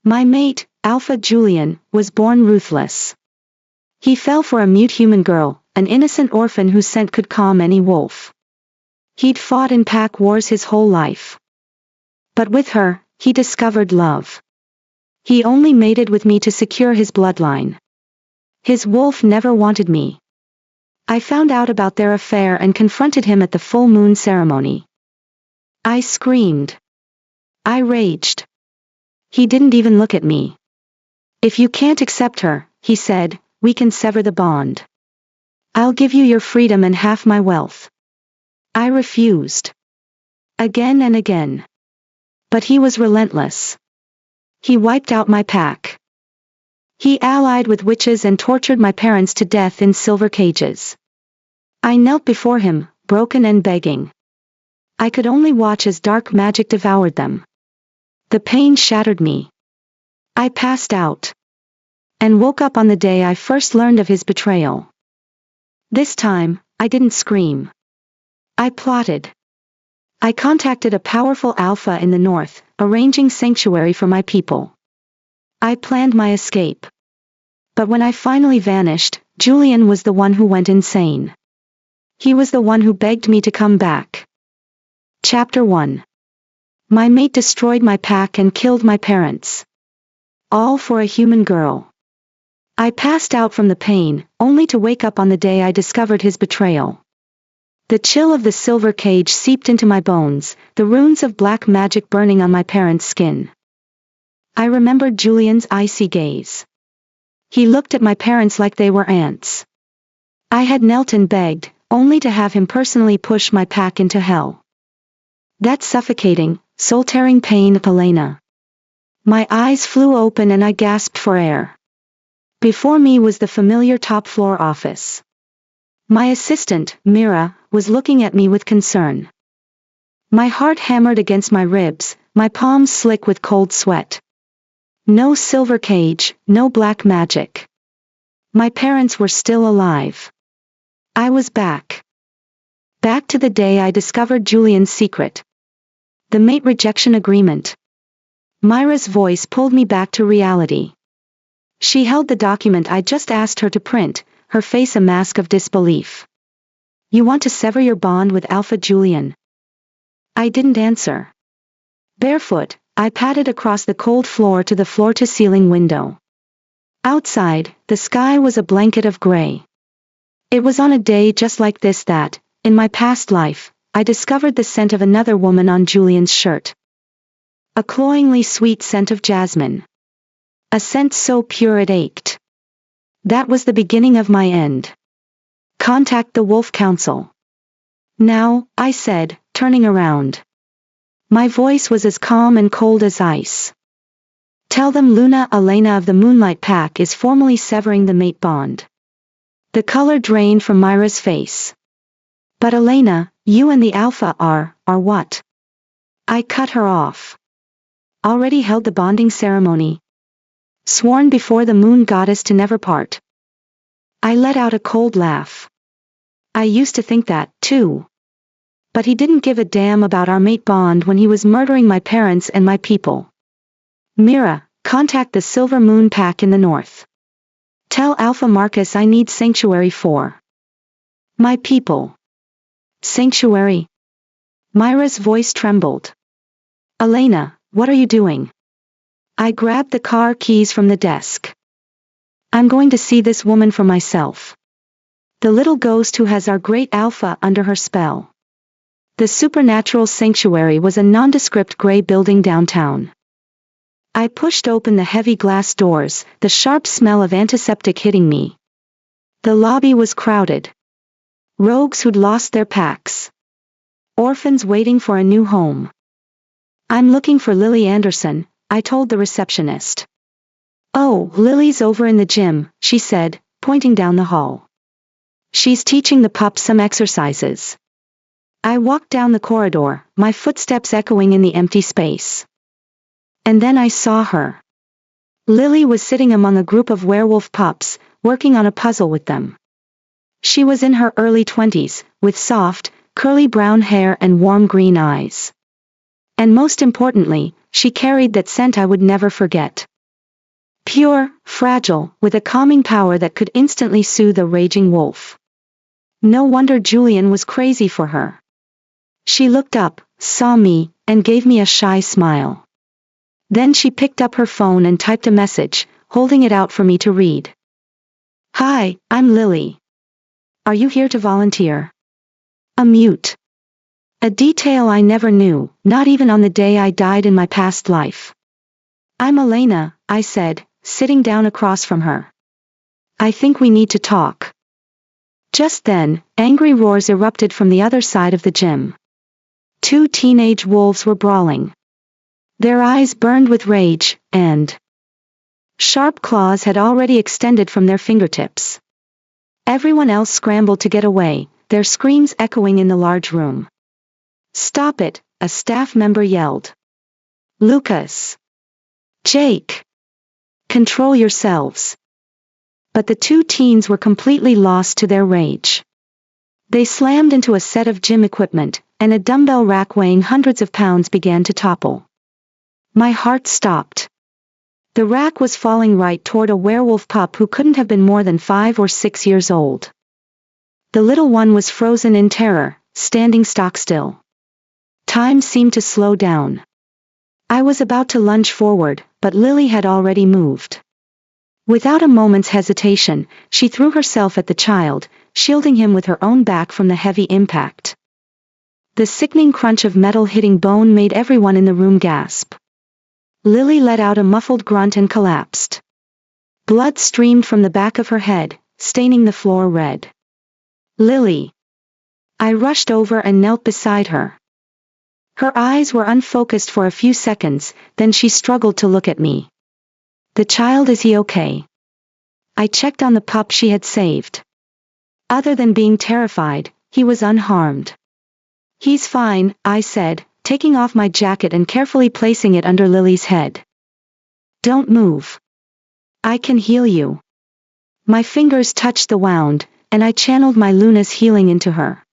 My mate, Alpha Julian, was born ruthless. He fell for a mute human girl, an innocent orphan whose scent could calm any wolf. He'd fought in pack wars his whole life. But with her, he discovered love. He only mated with me to secure his bloodline. His wolf never wanted me. I found out about their affair and confronted him at the full moon ceremony. I screamed. I raged. He didn't even look at me. If you can't accept her, he said, we can sever the bond. I'll give you your freedom and half my wealth. I refused. Again and again. But he was relentless. He wiped out my pack. He allied with witches and tortured my parents to death in silver cages. I knelt before him, broken and begging. I could only watch as dark magic devoured them. The pain shattered me. I passed out. And woke up on the day I first learned of his betrayal. This time, I didn't scream. I plotted. I contacted a powerful alpha in the north, arranging sanctuary for my people. I planned my escape. But when I finally vanished, Julian was the one who went insane. He was the one who begged me to come back. Chapter 1. My mate destroyed my pack and killed my parents. All for a human girl. I passed out from the pain, only to wake up on the day I discovered his betrayal. The chill of the silver cage seeped into my bones, the runes of black magic burning on my parents' skin. I remembered Julian's icy gaze. He looked at my parents like they were ants. I had knelt and begged, only to have him personally push my pack into hell. That suffocating, soul-tearing pain, Elena. My eyes flew open and I gasped for air. Before me was the familiar top-floor office. My assistant, Mira, was looking at me with concern. My heart hammered against my ribs, my palms slick with cold sweat. No silver cage, no black magic. My parents were still alive. I was back. Back to the day I discovered Julian's secret. The mate rejection agreement. Myra's voice pulled me back to reality. She held the document I just asked her to print, her face a mask of disbelief. You want to sever your bond with Alpha Julian? I didn't answer. Barefoot, I padded across the cold floor to the floor-to-ceiling window. Outside, the sky was a blanket of gray. It was on a day just like this that, in my past life, I discovered the scent of another woman on Julian's shirt. A cloyingly sweet scent of jasmine. A scent so pure it ached. That was the beginning of my end. Contact the Wolf Council. Now, I said, turning around. My voice was as calm and cold as ice. Tell them Luna Elena of the Moonlight Pack is formally severing the mate bond. The color drained from Myra's face. But Elena, you and the Alpha are what? I cut her off. Already held the bonding ceremony. Sworn before the moon goddess to never part. I let out a cold laugh. I used to think that, too. But he didn't give a damn about our mate bond when he was murdering my parents and my people. Mira, contact the Silver Moon Pack in the north. Tell Alpha Marcus I need sanctuary for my people. Sanctuary? Myra's voice trembled. Elena, what are you doing? I grabbed the car keys from the desk. I'm going to see this woman for myself. The little ghost who has our great Alpha under her spell. The supernatural sanctuary was a nondescript gray building downtown. I pushed open the heavy glass doors, the sharp smell of antiseptic hitting me. The lobby was crowded. Rogues who'd lost their packs. Orphans waiting for a new home. I'm looking for Lily Anderson, I told the receptionist. Oh, Lily's over in the gym, she said, pointing down the hall. She's teaching the pup some exercises. I walked down the corridor, my footsteps echoing in the empty space. And then I saw her. Lily was sitting among a group of werewolf pups, working on a puzzle with them. She was in her early 20s, with soft, curly brown hair and warm green eyes. And most importantly, she carried that scent I would never forget. Pure, fragile, with a calming power that could instantly soothe a raging wolf. No wonder Julian was crazy for her. She looked up, saw me, and gave me a shy smile. Then she picked up her phone and typed a message, holding it out for me to read. "Hi, I'm Lily. Are you here to volunteer?" A mute. A detail I never knew, not even on the day I died in my past life. "I'm Elena," I said, sitting down across from her. "I think we need to talk." Just then, angry roars erupted from the other side of the gym. Two teenage wolves were brawling. Their eyes burned with rage, and sharp claws had already extended from their fingertips. Everyone else scrambled to get away, their screams echoing in the large room. "Stop it," a staff member yelled. "Lucas! Jake! Control yourselves." But the two teens were completely lost to their rage. They slammed into a set of gym equipment, and a dumbbell rack weighing hundreds of pounds began to topple. My heart stopped. The rack was falling right toward a werewolf pup who couldn't have been more than 5 or 6 years old. The little one was frozen in terror, standing stock still. Time seemed to slow down. I was about to lunge forward, but Lily had already moved. Without a moment's hesitation, she threw herself at the child, shielding him with her own back from the heavy impact. The sickening crunch of metal hitting bone made everyone in the room gasp. Lily let out a muffled grunt and collapsed. Blood streamed from the back of her head, staining the floor red. "Lily!" I rushed over and knelt beside her. Her eyes were unfocused for a few seconds, then she struggled to look at me. "The child, is he okay?" I checked on the pup she had saved. Other than being terrified, he was unharmed. "He's fine," I said, taking off my jacket and carefully placing it under Lily's head. "Don't move. I can heal you." My fingers touched the wound, and I channeled my Luna's healing into her.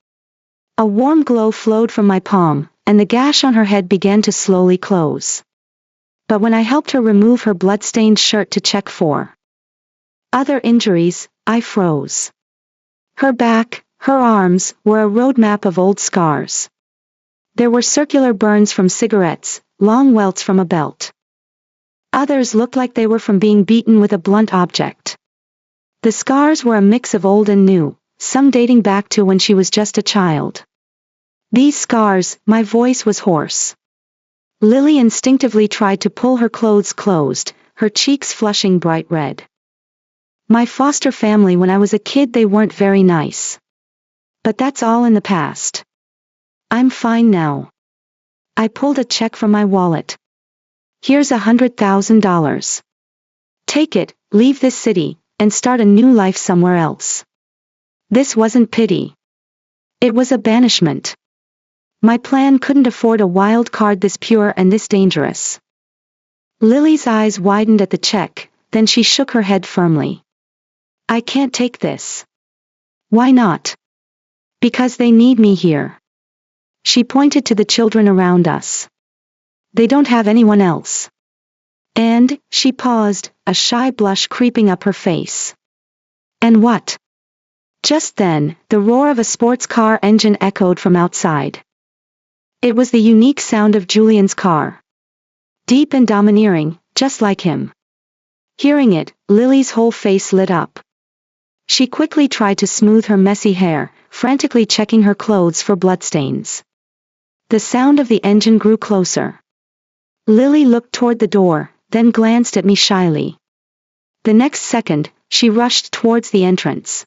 A warm glow flowed from my palm, and the gash on her head began to slowly close. But when I helped her remove her blood-stained shirt to check for other injuries, I froze. Her back, her arms, were a roadmap of old scars. There were circular burns from cigarettes, long welts from a belt. Others looked like they were from being beaten with a blunt object. The scars were a mix of old and new, some dating back to when she was just a child. "These scars," my voice was hoarse. Lily instinctively tried to pull her clothes closed, her cheeks flushing bright red. "My foster family, when I was a kid, they weren't very nice. But that's all in the past. I'm fine now." I pulled a check from my wallet. "Here's $100,000. Take it, leave this city, and start a new life somewhere else." This wasn't pity. It was a banishment. My plan couldn't afford a wild card this pure and this dangerous. Lily's eyes widened at the check, then she shook her head firmly. "I can't take this." "Why not?" "Because they need me here." She pointed to the children around us. "They don't have anyone else." And, she paused, a shy blush creeping up her face. "And what?" Just then, the roar of a sports car engine echoed from outside. It was the unique sound of Julian's car. Deep and domineering, just like him. Hearing it, Lily's whole face lit up. She quickly tried to smooth her messy hair, frantically checking her clothes for bloodstains. The sound of the engine grew closer. Lily looked toward the door, then glanced at me shyly. The next second, she rushed towards the entrance.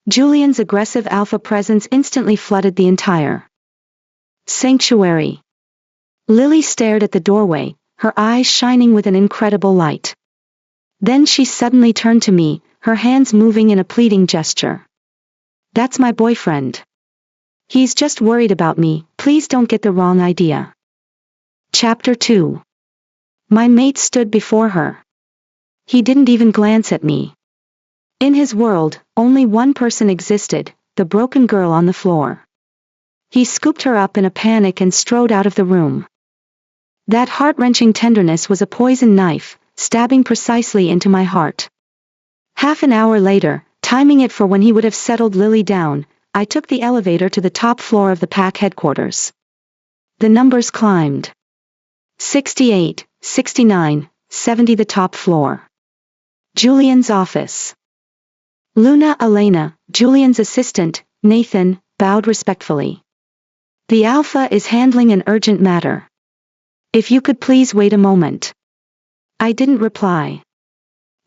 Julian's aggressive alpha presence instantly flooded the entire sanctuary. Lily stared at the doorway, her eyes shining with an incredible light. Then she suddenly turned to me, her hands moving in a pleading gesture. "That's my boyfriend. He's just worried about me, please don't get the wrong idea." Chapter 2. My mate stood before her. He didn't even glance at me. In his world, only one person existed, the broken girl on the floor. He scooped her up in a panic and strode out of the room. That heart-wrenching tenderness was a poison knife, stabbing precisely into my heart. Half an hour later, timing it for when he would have settled Lily down, I took the elevator to the top floor of the pack headquarters. The numbers climbed. 68, 69, 70 the top floor. Julian's office. Luna Elena, Julian's assistant, Nathan, bowed respectfully. The Alpha is handling an urgent matter. If you could please wait a moment. I didn't reply.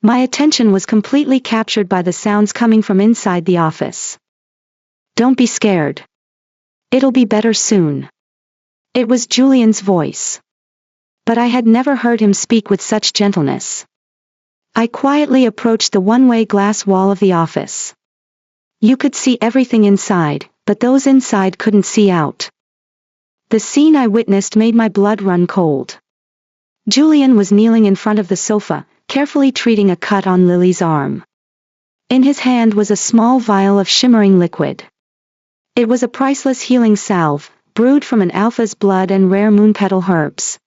My attention was completely captured by the sounds coming from inside the office. Don't be scared. It'll be better soon. It was Julian's voice. But I had never heard him speak with such gentleness. I quietly approached the one-way glass wall of the office. You could see everything inside, but those inside couldn't see out. The scene I witnessed made my blood run cold. Julian was kneeling in front of the sofa, carefully treating a cut on Lily's arm. In his hand was a small vial of shimmering liquid. It was a priceless healing salve, brewed from an alpha's blood and rare moonpetal herbs.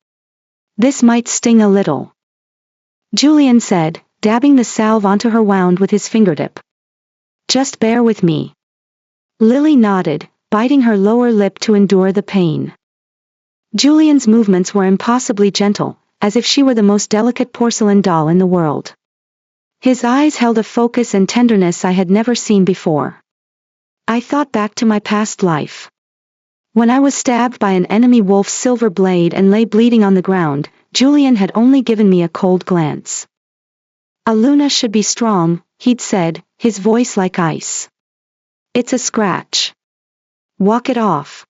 This might sting a little, Julian said, dabbing the salve onto her wound with his fingertip. Just bear with me. Lily nodded, biting her lower lip to endure the pain. Julian's movements were impossibly gentle, as if she were the most delicate porcelain doll in the world. His eyes held a focus and tenderness I had never seen before. I thought back to my past life. When I was stabbed by an enemy wolf's silver blade and lay bleeding on the ground, Julian had only given me a cold glance. Aluna should be strong, he'd said, his voice like ice. It's a scratch. Walk it off.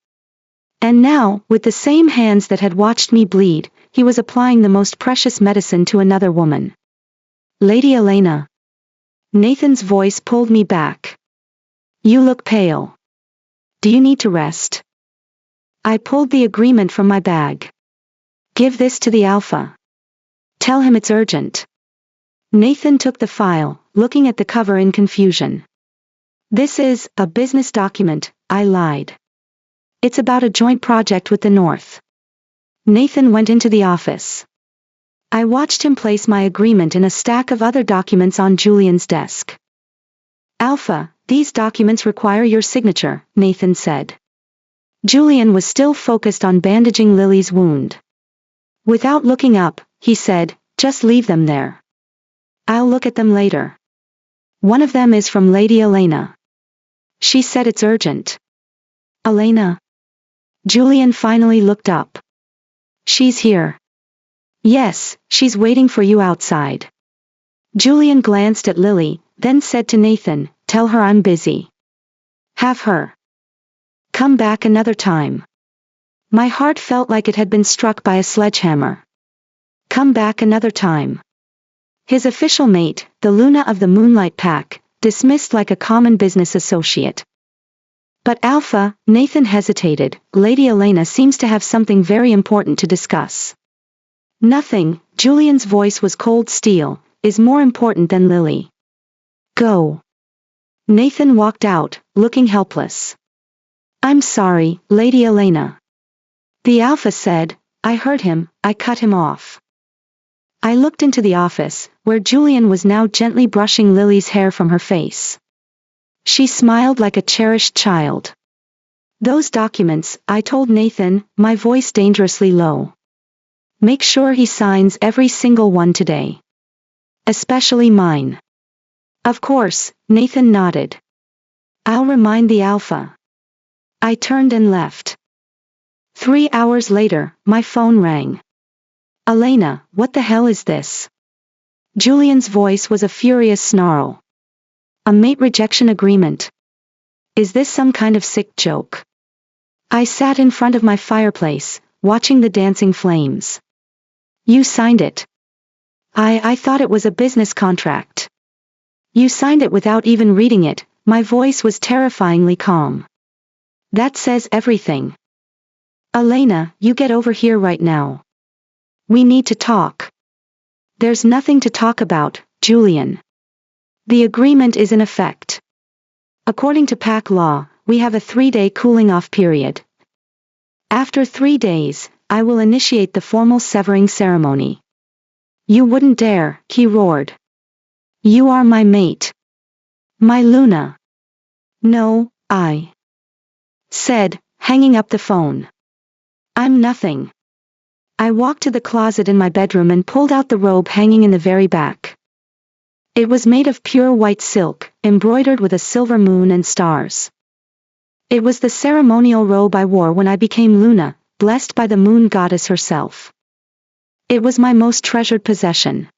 And now, with the same hands that had watched me bleed, he was applying the most precious medicine to another woman. Lady Elena. Nathan's voice pulled me back. You look pale. Do you need to rest? I pulled the agreement from my bag. Give this to the Alpha. Tell him it's urgent. Nathan took the file, looking at the cover in confusion. This is a business document, I lied. It's about a joint project with the North. Nathan went into the office. I watched him place my agreement in a stack of other documents on Julian's desk. Alpha, these documents require your signature, Nathan said. Julian was still focused on bandaging Lily's wound. Without looking up, he said, just leave them there. I'll look at them later. One of them is from Lady Elena. She said it's urgent. Elena? Julian finally looked up. She's here. Yes, she's waiting for you outside. Julian glanced at Lily, then said to Nathan, tell her I'm busy. Have her come back another time. My heart felt like it had been struck by a sledgehammer. Come back another time. His official mate, the Luna of the Moonlight Pack, dismissed like a common business associate. But Alpha, Nathan hesitated, Lady Elena seems to have something very important to discuss. Nothing, Julian's voice was cold steel, is more important than Lily. Go. Nathan walked out, looking helpless. I'm sorry, Lady Elena. The Alpha said, I heard him, I cut him off. I looked into the office, where Julian was now gently brushing Lily's hair from her face. She smiled like a cherished child. Those documents, I told Nathan, my voice dangerously low. Make sure he signs every single one today. Especially mine. Of course, Nathan nodded. I'll remind the Alpha. I turned and left. 3 hours later, my phone rang. Elena, what the hell is this? Julian's voice was a furious snarl. A mate rejection agreement. Is this some kind of sick joke? I sat in front of my fireplace, watching the dancing flames. You signed it. I thought it was a business contract. You signed it without even reading it, my voice was terrifyingly calm. That says everything. Elena, you get over here right now. We need to talk. There's nothing to talk about, Julian. The agreement is in effect. According to pack law, we have a 3-day cooling-off period. After 3 days, I will initiate the formal severing ceremony. You wouldn't dare, he roared. You are my mate. My Luna. No, I said, hanging up the phone. I'm nothing. I walked to the closet in my bedroom and pulled out the robe hanging in the very back. It was made of pure white silk, embroidered with a silver moon and stars. It was the ceremonial robe I wore when I became Luna, blessed by the moon goddess herself. It was my most treasured possession.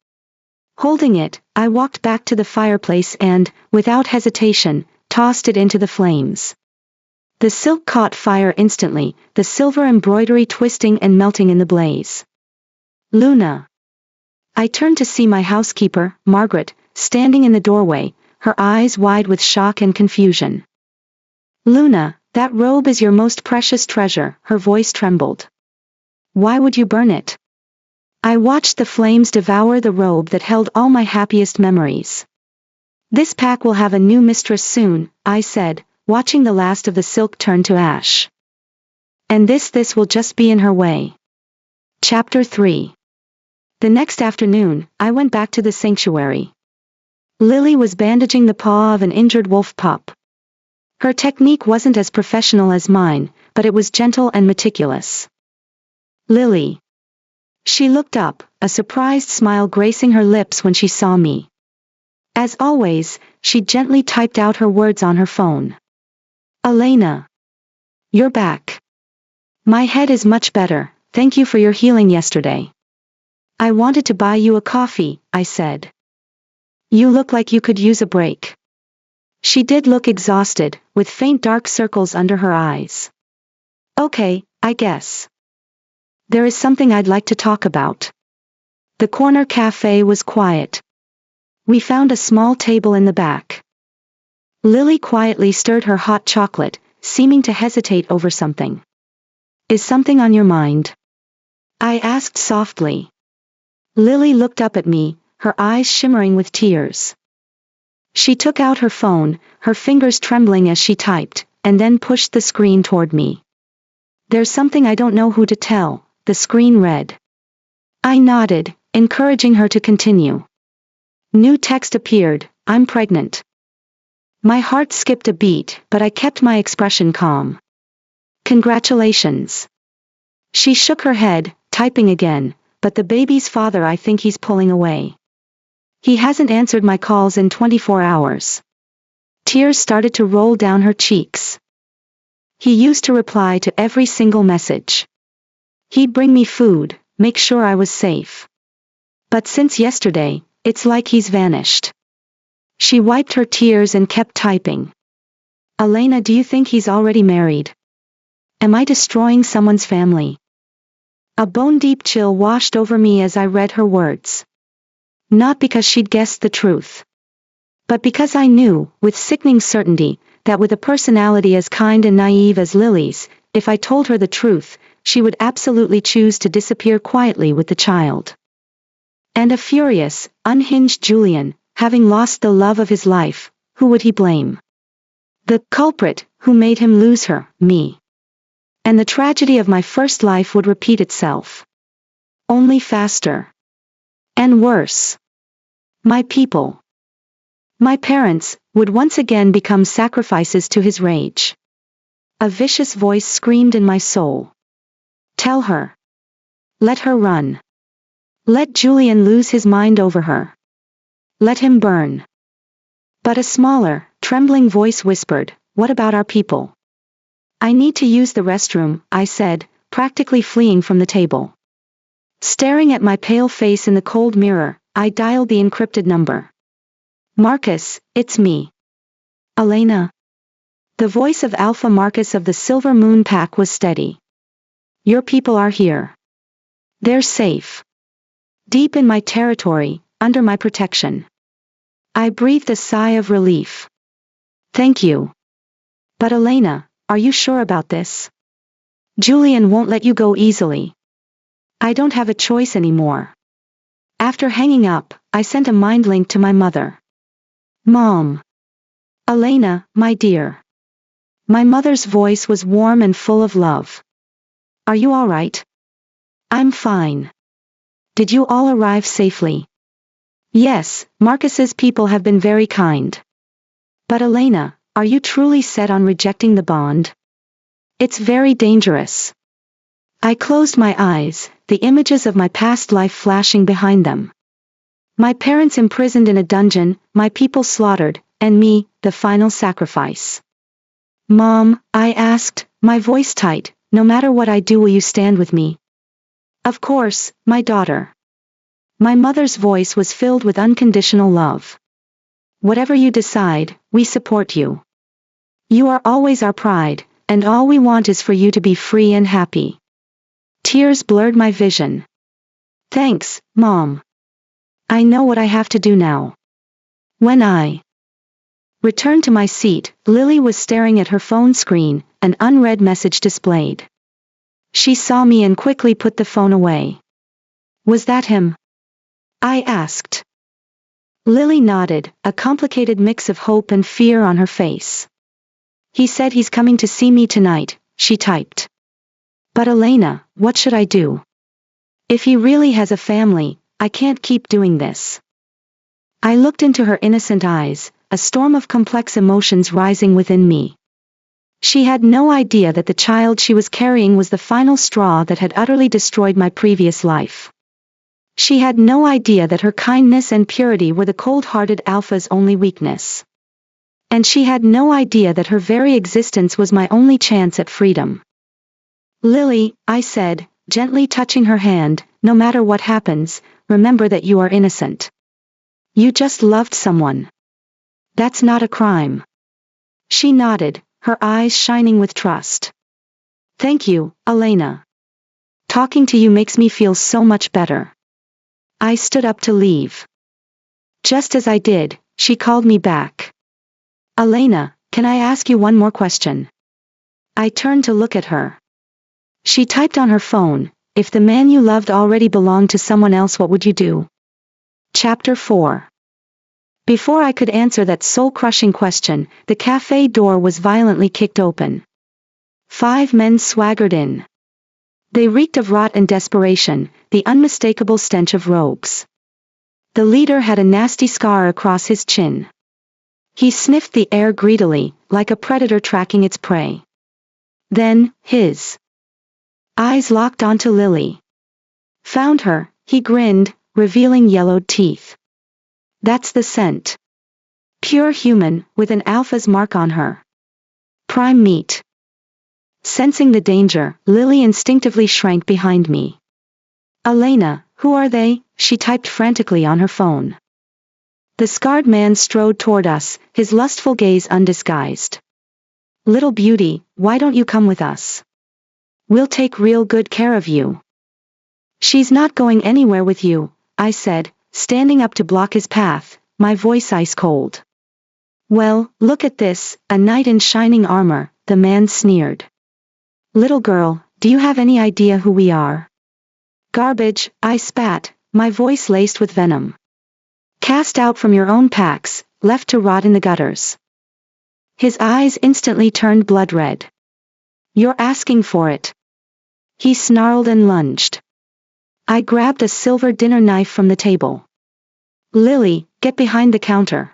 Holding it, I walked back to the fireplace and, without hesitation, tossed it into the flames. The silk caught fire instantly, the silver embroidery twisting and melting in the blaze. Luna. I turned to see my housekeeper, Margaret, standing in the doorway, her eyes wide with shock and confusion. Luna, that robe is your most precious treasure, her voice trembled. Why would you burn it? I watched the flames devour the robe that held all my happiest memories. This pack will have a new mistress soon, I said, watching the last of the silk turn to ash. And this will just be in her way. Chapter 3. The next afternoon, I went back to the sanctuary. Lily was bandaging the paw of an injured wolf pup. Her technique wasn't as professional as mine, but it was gentle and meticulous. Lily. She looked up, a surprised smile gracing her lips when she saw me. As always, she gently typed out her words on her phone. Elena. You're back. My head is much better, thank you for your healing yesterday. I wanted to buy you a coffee, I said. You look like you could use a break. She did look exhausted, with faint dark circles under her eyes. Okay, I guess. There is something I'd like to talk about. The corner cafe was quiet. We found a small table in the back. Lily quietly stirred her hot chocolate, seeming to hesitate over something. Is something on your mind? I asked softly. Lily looked up at me, her eyes shimmering with tears. She took out her phone, her fingers trembling as she typed, and then pushed the screen toward me. There's something I don't know who to tell, the screen read. I nodded, encouraging her to continue. New text appeared, I'm pregnant. My heart skipped a beat, but I kept my expression calm. Congratulations. She shook her head, typing again, but the baby's father, I think he's pulling away. He hasn't answered my calls in 24 hours. Tears started to roll down her cheeks. He used to reply to every single message. He'd bring me food, make sure I was safe. But since yesterday, it's like he's vanished. She wiped her tears and kept typing. Elena, do you think he's already married? Am I destroying someone's family? A bone-deep chill washed over me as I read her words. Not because she'd guessed the truth. But because I knew, with sickening certainty, that with a personality as kind and naive as Lily's, if I told her the truth, she would absolutely choose to disappear quietly with the child. And a furious, unhinged Julian, having lost the love of his life, who would he blame? The culprit, who made him lose her, me. And the tragedy of my first life would repeat itself. Only faster. And worse. My people. My parents, would once again become sacrifices to his rage. A vicious voice screamed in my soul. Tell her. Let her run. Let Julian lose his mind over her. Let him burn. But a smaller, trembling voice whispered, what about our people? I need to use the restroom, I said, practically fleeing from the table. Staring at my pale face in the cold mirror, I dialed the encrypted number. Marcus, it's me. Elena. The voice of Alpha Marcus of the Silver Moon Pack was steady. Your people are here. They're safe. Deep in my territory, under my protection. I breathed a sigh of relief. Thank you. But Elena, are you sure about this? Julian won't let you go easily. I don't have a choice anymore. After hanging up, I sent a mind link to my mother. Mom. Elena, my dear. My mother's voice was warm and full of love. Are you all right? I'm fine. Did you all arrive safely? Yes, Marcus's people have been very kind. But Elena, are you truly set on rejecting the bond? It's very dangerous. I closed my eyes, the images of my past life flashing behind them. My parents imprisoned in a dungeon, my people slaughtered, and me, the final sacrifice. Mom, I asked, my voice tight, no matter what I do, will you stand with me? Of course, my daughter. My mother's voice was filled with unconditional love. Whatever you decide, we support you. You are always our pride, and all we want is for you to be free and happy. Tears blurred my vision. Thanks, Mom. I know what I have to do now. When I returned to my seat, Lily was staring at her phone screen, an unread message displayed. She saw me and quickly put the phone away. Was that him? I asked. Lily nodded, a complicated mix of hope and fear on her face. He said he's coming to see me tonight, she typed. But Elena, what should I do? If he really has a family, I can't keep doing this. I looked into her innocent eyes, a storm of complex emotions rising within me. She had no idea that the child she was carrying was the final straw that had utterly destroyed my previous life. She had no idea that her kindness and purity were the cold-hearted alpha's only weakness. And she had no idea that her very existence was my only chance at freedom. Lily, I said, gently touching her hand, no matter what happens, remember that you are innocent. You just loved someone. That's not a crime. She nodded, her eyes shining with trust. Thank you, Elena. Talking to you makes me feel so much better. I stood up to leave. Just as I did, she called me back. Elena, can I ask you one more question? I turned to look at her. She typed on her phone, if the man you loved already belonged to someone else, what would you do? Chapter 4. Before I could answer that soul-crushing question, the cafe door was violently kicked open. 5 men swaggered in. They reeked of rot and desperation, the unmistakable stench of rogues. The leader had a nasty scar across his chin. He sniffed the air greedily, like a predator tracking its prey. Then, his eyes locked onto Lily. Found her, he grinned, revealing yellowed teeth. That's the scent. Pure human, with an alpha's mark on her. Prime meat. Sensing the danger, Lily instinctively shrank behind me. Elena, who are they? She typed frantically on her phone. The scarred man strode toward us, his lustful gaze undisguised. Little beauty, why don't you come with us? We'll take real good care of you. She's not going anywhere with you, I said, standing up to block his path, my voice ice cold. Well, look at this, a knight in shining armor, the man sneered. Little girl, do you have any idea who we are? Garbage, I spat, my voice laced with venom. Cast out from your own packs, left to rot in the gutters. His eyes instantly turned blood red. You're asking for it. He snarled and lunged. I grabbed a silver dinner knife from the table. Lily, get behind the counter.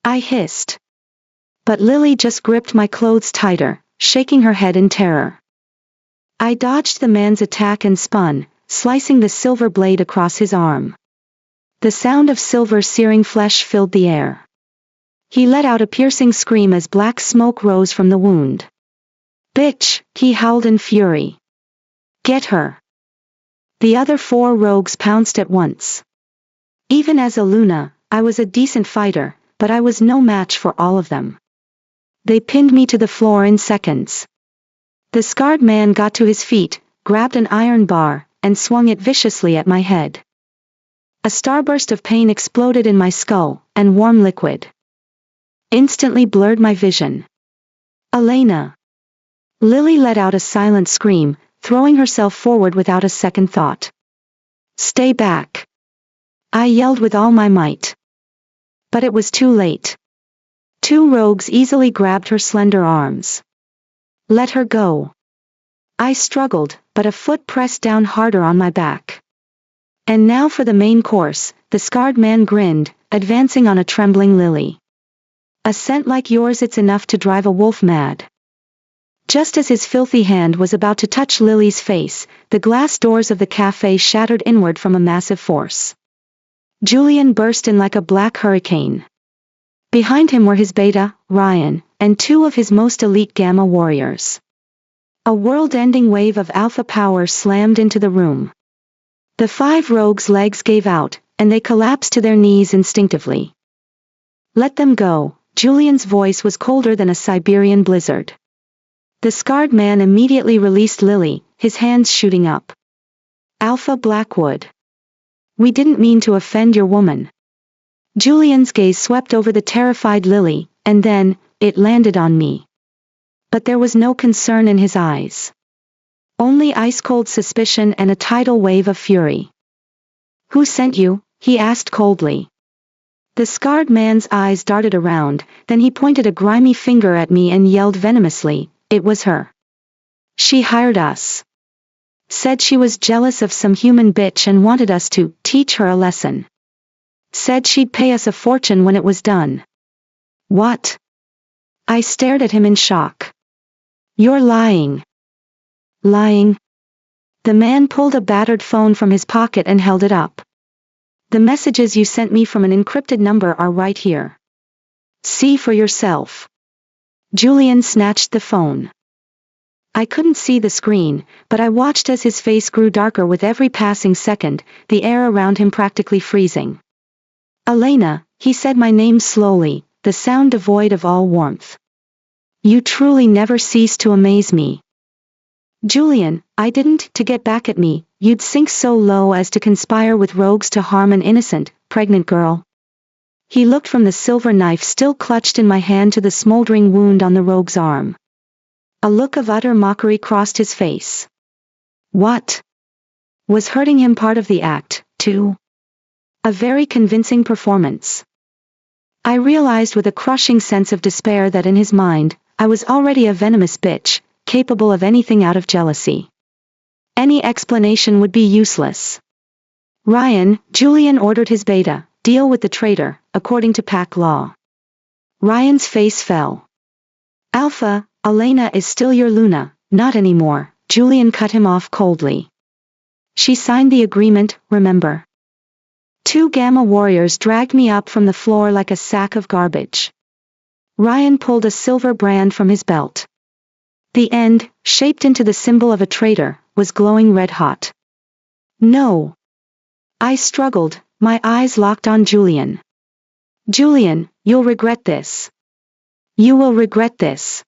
I hissed. But Lily just gripped my clothes tighter, shaking her head in terror. I dodged the man's attack and spun, slicing the silver blade across his arm. The sound of silver searing flesh filled the air. He let out a piercing scream as black smoke rose from the wound. Bitch, he howled in fury. Get her. The other 4 rogues pounced at once. Even as a Luna, I was a decent fighter, but I was no match for all of them. They pinned me to the floor in seconds. The scarred man got to his feet, grabbed an iron bar, and swung it viciously at my head. A starburst of pain exploded in my skull, and warm liquid instantly blurred my vision. Elena. Lily let out a silent scream, throwing herself forward without a second thought. Stay back. I yelled with all my might. But it was too late. 2 rogues easily grabbed her slender arms. Let her go. I struggled, but a foot pressed down harder on my back. And now for the main course, the scarred man grinned, advancing on a trembling Lily. A scent like yours, it's enough to drive a wolf mad. Just as his filthy hand was about to touch Lily's face, the glass doors of the cafe shattered inward from a massive force. Julian burst in like a black hurricane. Behind him were his beta, Ryan, and two of his most elite Gamma warriors. A world-ending wave of alpha power slammed into the room. The 5 rogues' legs gave out, and they collapsed to their knees instinctively. Let them go. Julian's voice was colder than a Siberian blizzard. The scarred man immediately released Lily, his hands shooting up. Alpha Blackwood. We didn't mean to offend your woman. Julian's gaze swept over the terrified Lily, and then, it landed on me. But there was no concern in his eyes. Only ice-cold suspicion and a tidal wave of fury. Who sent you? He asked coldly. The scarred man's eyes darted around, then he pointed a grimy finger at me and yelled venomously, it was her. She hired us. Said she was jealous of some human bitch and wanted us to teach her a lesson. Said she'd pay us a fortune when it was done. What? I stared at him in shock. You're lying. Lying? The man pulled a battered phone from his pocket and held it up. The messages you sent me from an encrypted number are right here. See for yourself. Julian snatched the phone. I couldn't see the screen, but I watched as his face grew darker with every passing second, the air around him practically freezing. Elena, he said my name slowly, the sound devoid of all warmth. You truly never cease to amaze me. Julian, I didn't, to get back at me, you'd sink so low as to conspire with rogues to harm an innocent, pregnant girl. He looked from the silver knife still clutched in my hand to the smoldering wound on the rogue's arm. A look of utter mockery crossed his face. What? Was hurting him part of the act, too? A very convincing performance. I realized with a crushing sense of despair that in his mind, I was already a venomous bitch, capable of anything out of jealousy. Any explanation would be useless. Ryan, Julian ordered his beta, deal with the traitor, according to pack law. Ryan's face fell. Alpha, Elena is still your Luna, not anymore, Julian cut him off coldly. She signed the agreement, remember? 2 Gamma warriors dragged me up from the floor like a sack of garbage. Ryan pulled a silver brand from his belt. The end, shaped into the symbol of a traitor, was glowing red hot. No. I struggled, my eyes locked on Julian. Julian, you'll regret this. You will regret this.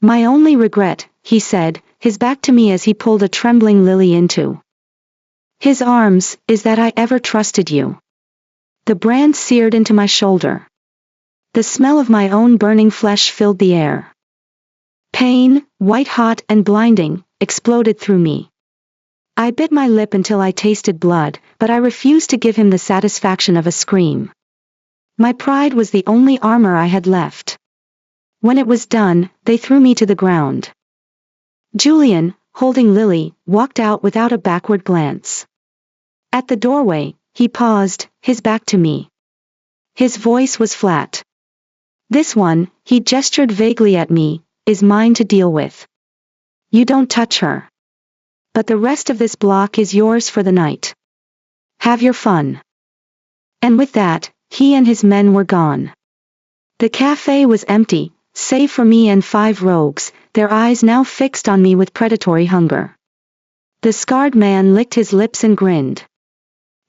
My only regret, he said, his back to me as he pulled a trembling Lily into his arms, is that I ever trusted you. The brand seared into my shoulder. The smell of my own burning flesh filled the air. Pain, white-hot and blinding, exploded through me. I bit my lip until I tasted blood, but I refused to give him the satisfaction of a scream. My pride was the only armor I had left. When it was done, they threw me to the ground. Julian, holding Lily, walked out without a backward glance. At the doorway, he paused, his back to me. His voice was flat. This one, he gestured vaguely at me, is mine to deal with. You don't touch her. But the rest of this block is yours for the night. Have your fun. And with that, he and his men were gone. The cafe was empty, save for me and 5 rogues, their eyes now fixed on me with predatory hunger. The scarred man licked his lips and grinned.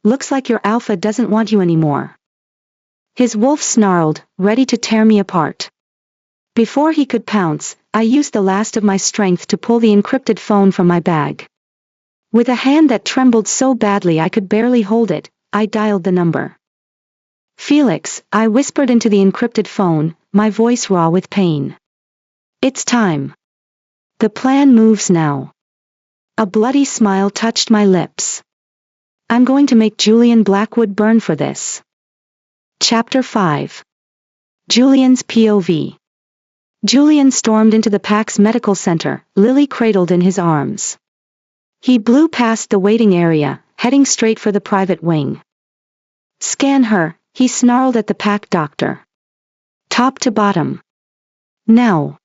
Looks like your alpha doesn't want you anymore. His wolf snarled, ready to tear me apart. Before he could pounce, I used the last of my strength to pull the encrypted phone from my bag. With a hand that trembled so badly I could barely hold it, I dialed the number. Felix, I whispered into the encrypted phone, my voice raw with pain. It's time. The plan moves now. A bloody smile touched my lips. I'm going to make Julian Blackwood burn for this. Chapter 5. Julian's POV. Julian stormed into the pack's medical center, Lily cradled in his arms. He blew past the waiting area, heading straight for the private wing. Scan her, he snarled at the pack doctor. Top to bottom. Now.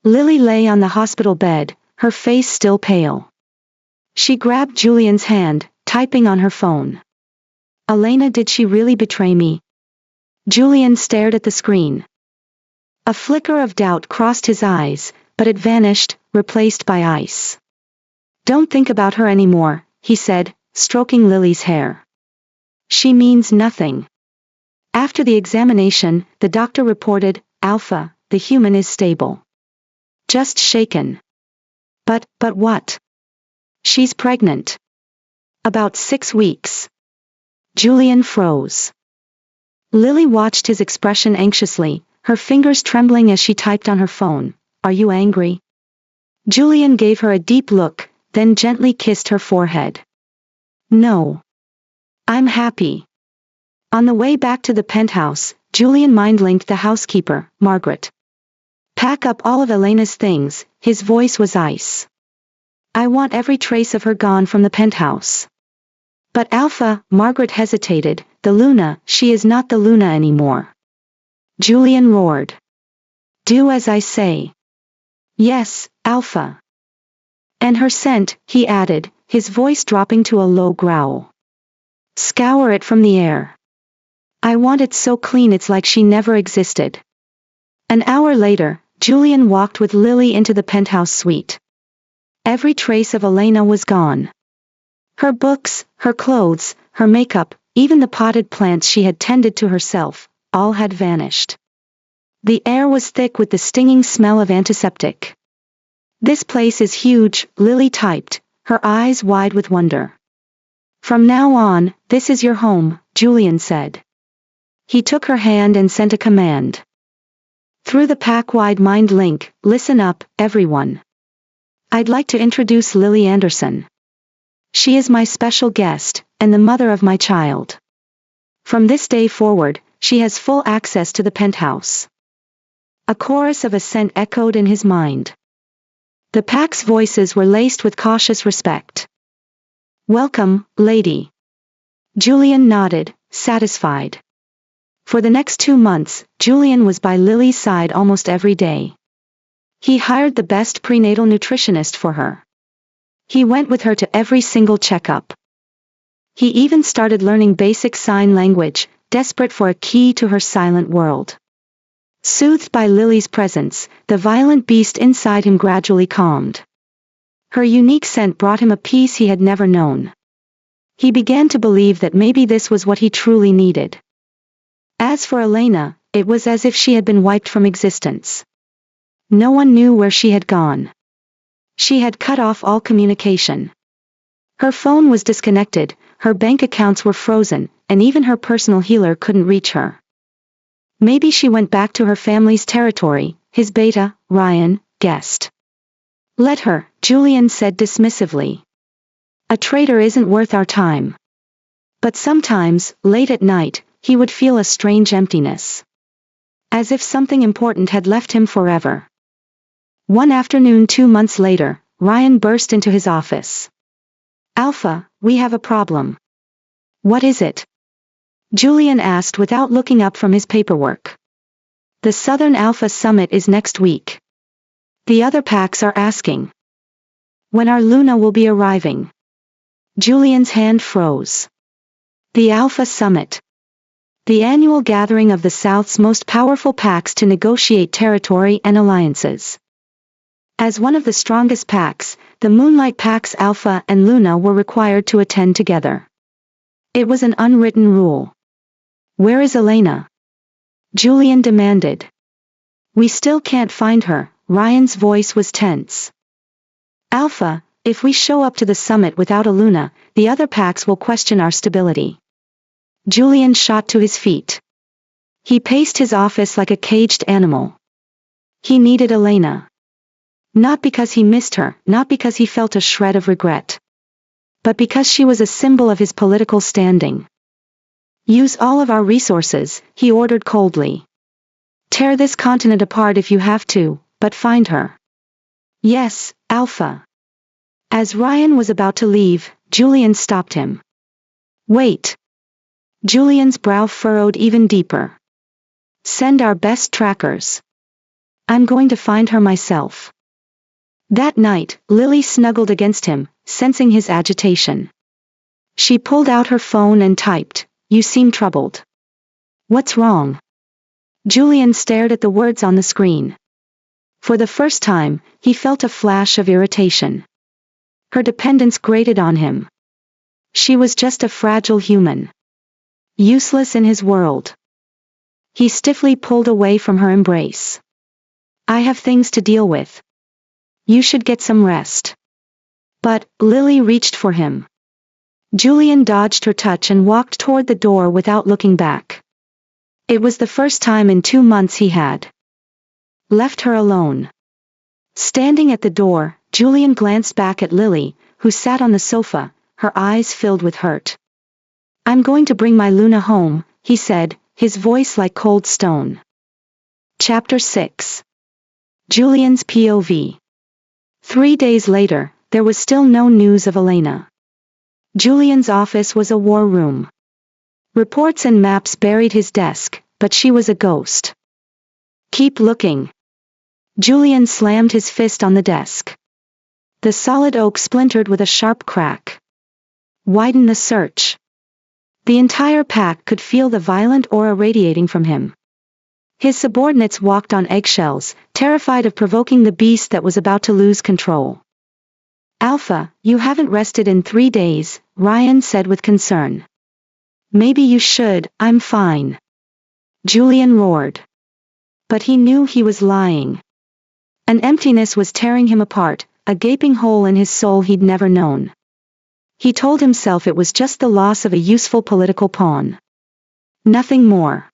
Lily lay on the hospital bed, her face still pale. She grabbed Julian's hand, typing on her phone. Elena, did she really betray me? Julian stared at the screen. A flicker of doubt crossed his eyes, but it vanished, replaced by ice. Don't think about her anymore, he said, stroking Lily's hair. She means nothing. After the examination, the doctor reported, Alpha, the human is stable. Just shaken. But what? She's pregnant. About 6 weeks. Julian froze. Lily watched his expression anxiously, her fingers trembling as she typed on her phone. Are you angry? Julian gave her a deep look, then gently kissed her forehead. No. I'm happy. On the way back to the penthouse, Julian mind-linked the housekeeper, Margaret. Pack up all of Elena's things, his voice was ice. I want every trace of her gone from the penthouse. But Alpha, Margaret hesitated, the Luna, she is not the Luna anymore. Julian roared. Do as I say. Yes, Alpha. And her scent, he added, his voice dropping to a low growl. Scour it from the air. I want it so clean it's like she never existed. An hour later, Julian walked with Lily into the penthouse suite. Every trace of Elena was gone. Her books, her clothes, her makeup, even the potted plants she had tended to herself, all had vanished. The air was thick with the stinging smell of antiseptic. This place is huge, Lily typed, her eyes wide with wonder. From now on, this is your home, Julian said. He took her hand and sent a command. Through the pack-wide mind link, listen up, everyone. I'd like to introduce Lily Anderson. She is my special guest, and the mother of my child. From this day forward, she has full access to the penthouse. A chorus of assent echoed in his mind. The pack's voices were laced with cautious respect. Welcome, lady. Julian nodded, satisfied. For the next 2 months, Julian was by Lily's side almost every day. He hired the best prenatal nutritionist for her. He went with her to every single checkup. He even started learning basic sign language, desperate for a key to her silent world. Soothed by Lily's presence, the violent beast inside him gradually calmed. Her unique scent brought him a peace he had never known. He began to believe that maybe this was what he truly needed. As for Elena, it was as if she had been wiped from existence. No one knew where she had gone. She had cut off all communication. Her phone was disconnected, her bank accounts were frozen, and even her personal healer couldn't reach her. Maybe she went back to her family's territory, his beta, Ryan, guessed. Let her, Julian said dismissively. A traitor isn't worth our time. But sometimes, late at night, he would feel a strange emptiness. As if something important had left him forever. One afternoon 2 months later, Ryan burst into his office. Alpha, we have a problem. What is it? Julian asked without looking up from his paperwork. The Southern Alpha Summit is next week. The other packs are asking. When our Luna will be arriving. Julian's hand froze. The Alpha Summit. The annual gathering of the South's most powerful packs to negotiate territory and alliances. As one of the strongest packs, the Moonlight Packs Alpha and Luna were required to attend together. It was an unwritten rule. Where is Elena? Julian demanded. We still can't find her, Ryan's voice was tense. Alpha, if we show up to the summit without a Luna, the other packs will question our stability. Julian shot to his feet. He paced his office like a caged animal. He needed Elena. Not because he missed her, not because he felt a shred of regret. But because she was a symbol of his political standing. Use all of our resources, he ordered coldly. Tear this continent apart if you have to, but find her. Yes, Alpha. As Ryan was about to leave, Julian stopped him. Wait. Julian's brow furrowed even deeper. Send our best trackers. I'm going to find her myself. That night, Lily snuggled against him, sensing his agitation. She pulled out her phone and typed, "You seem troubled." What's wrong? Julian stared at the words on the screen. For the first time, he felt a flash of irritation. Her dependence grated on him. She was just a fragile human. Useless in his world. He stiffly pulled away from her embrace. I have things to deal with. You should get some rest. But, Lily reached for him. Julian dodged her touch and walked toward the door without looking back. It was the first time in 2 months he had left her alone. Standing at the door, Julian glanced back at Lily, who sat on the sofa, her eyes filled with hurt. I'm going to bring my Luna home, he said, his voice like cold stone. Chapter 6. Julian's POV. 3 days later, there was still no news of Elena. Julian's office was a war room. Reports and maps buried his desk, but she was a ghost. Keep looking. Julian slammed his fist on the desk. The solid oak splintered with a sharp crack. Widen the search. The entire pack could feel the violent aura radiating from him. His subordinates walked on eggshells, terrified of provoking the beast that was about to lose control. Alpha, you haven't rested in 3 days, Ryan said with concern. Maybe you should, I'm fine. Julian roared. But he knew he was lying. An emptiness was tearing him apart, a gaping hole in his soul he'd never known. He told himself it was just the loss of a useful political pawn. Nothing more.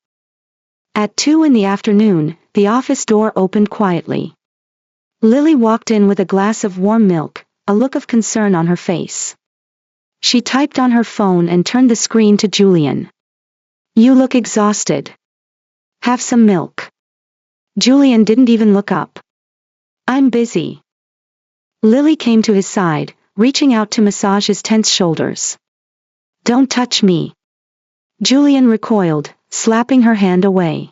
At 2 in the afternoon, the office door opened quietly. Lily walked in with a glass of warm milk, a look of concern on her face. She typed on her phone and turned the screen to Julian. You look exhausted. Have some milk. Julian didn't even look up. I'm busy. Lily came to his side, reaching out to massage his tense shoulders. Don't touch me. Julian recoiled, slapping her hand away.